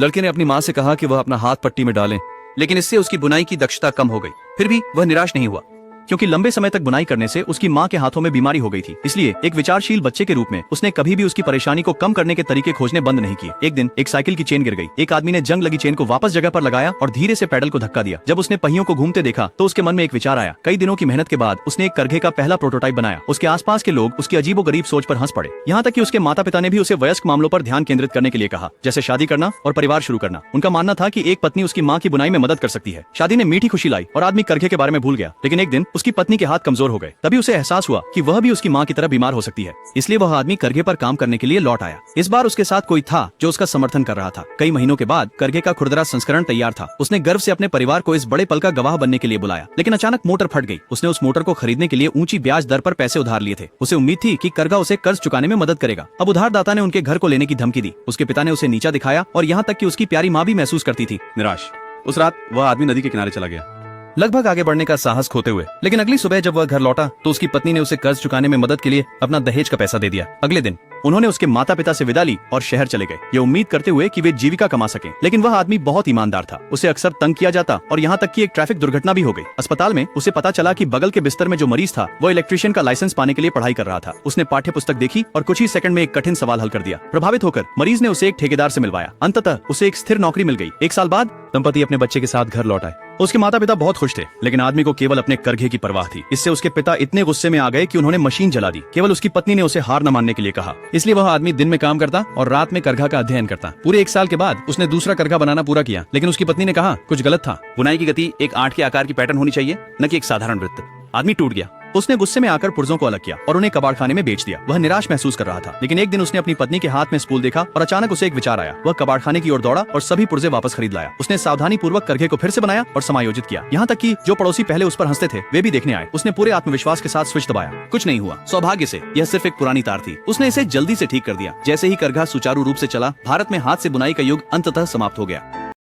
लड़के ने अपनी माँ से कहा कि वह अपना हाथ पट्टी में डालें, लेकिन इससे उसकी बुनाई की दक्षता कम हो गई। फिर भी वह निराश नहीं हुआ, क्योंकि लंबे समय तक बुनाई करने से उसकी माँ के हाथों में बीमारी हो गई थी। इसलिए एक विचारशील बच्चे के रूप में उसने कभी भी उसकी परेशानी को कम करने के तरीके खोजने बंद नहीं किए। एक दिन एक साइकिल की चेन गिर गई। एक आदमी ने जंग लगी चेन को वापस जगह पर लगाया और धीरे से पैडल को धक्का दिया। जब उसने पहियों को घूमते देखा तो उसके मन में एक विचार आया। कई दिनों की मेहनत के बाद उसने एक करघे का पहला प्रोटोटाइप बनाया। उसके आसपास के लोग उसकी अजीबोगरीब सोच पर हंस पड़े। यहाँ तक कि उसके माता पिता ने भी उसे वयस्क मामलों पर ध्यान केंद्रित करने के लिए कहा, जैसे शादी करना और परिवार शुरू करना। उनका मानना था कि एक पत्नी उसकी माँ की बुनाई में मदद कर सकती है। शादी ने मीठी खुशी लाई और आदमी करघे के बारे में भूल गया। लेकिन एक दिन उसकी पत्नी के हाथ कमजोर हो गए। तभी उसे एहसास हुआ कि वह भी उसकी माँ की तरह बीमार हो सकती है। इसलिए वह आदमी करघे पर काम करने के लिए लौट आया। इस बार उसके साथ कोई था जो उसका समर्थन कर रहा था। कई महीनों के बाद करघे का खुरदरा संस्करण तैयार था। उसने गर्व से अपने परिवार को इस बड़े पल का गवाह बनने के लिए बुलाया। लेकिन अचानक मोटर फट गई। उसने उस मोटर को खरीदने के लिए ऊंची ब्याज दर पर पैसे उधार लिए थे। उसे उम्मीद थी कि करघा उसे कर्ज चुकाने में मदद करेगा। अब उधारदाता ने उनके घर को लेने की धमकी दी। उसके पिता ने उसे नीचा दिखाया और यहाँ तक कि उसकी प्यारी माँ भी महसूस करती थी निराश। उस रात वह आदमी नदी के किनारे चला गया, लगभग आगे बढ़ने का साहस खोते हुए। लेकिन अगली सुबह जब वह घर लौटा तो उसकी पत्नी ने उसे कर्ज चुकाने में मदद के लिए अपना दहेज का पैसा दे दिया। अगले दिन उन्होंने उसके माता पिता से विदा ली और शहर चले गए, ये उम्मीद करते हुए कि वे जीविका कमा सकें। लेकिन वह आदमी बहुत ईमानदार था। उसे अक्सर तंग किया जाता और यहाँ तक कि एक ट्रैफिक दुर्घटना भी हो गई। अस्पताल में उसे पता चला कि बगल के बिस्तर में जो मरीज था वो इलेक्ट्रिशियन का लाइसेंस पाने के लिए पढ़ाई कर रहा था। उसने पाठ्य पुस्तक देखी और कुछ ही सेकंड में एक कठिन सवाल हल कर दिया। प्रभावित होकर मरीज ने उसे एक ठेकेदार से मिलवाया। अंततः उसे एक स्थिर नौकरी मिल गई। एक साल बाद दंपति अपने बच्चे के साथ घर लौट आए। उसके माता पिता बहुत खुश थे, लेकिन आदमी को केवल अपने करघे की परवाह थी। इससे उसके पिता इतने गुस्से में आ गए कि उन्होंने मशीन जला दी। केवल उसकी पत्नी ने उसे हार न मानने के लिए कहा। इसलिए वह आदमी दिन में काम करता और रात में करघा का अध्ययन करता। पूरे एक साल के बाद उसने दूसरा करघा बनाना पूरा किया। लेकिन उसकी पत्नी ने कहा कुछ गलत था। बुनाई की गति एक 8 के आकार की पैटर्न होनी चाहिए, न कि एक साधारण वृत्त। आदमी टूट गया। उसने गुस्से में आकर पुर्जों को अलग किया और उन्हें कबाड़खाने में बेच दिया। वह निराश महसूस कर रहा था। लेकिन एक दिन उसने अपनी पत्नी के हाथ में स्पूल देखा और अचानक उसे एक विचार आया। वह कबाड़खाने की ओर दौड़ा और सभी पुर्जे वापस खरीद लाया। उसने सावधानी पूर्वक करघे को फिर से बनाया और समायोजित किया। यहाँ तक कि जो पड़ोसी पहले उस पर हंसते थे वे भी देखने आए। उसने पूरे आत्मविश्वास के साथ स्विच दबाया। कुछ नहीं हुआ। सौभाग्य से यह सिर्फ एक पुरानी तार थी। उसने इसे जल्दी से ठीक कर दिया। जैसे ही करघा सुचारू रूप से चला, भारत में हाथ से बुनाई का युग अंततः समाप्त हो गया।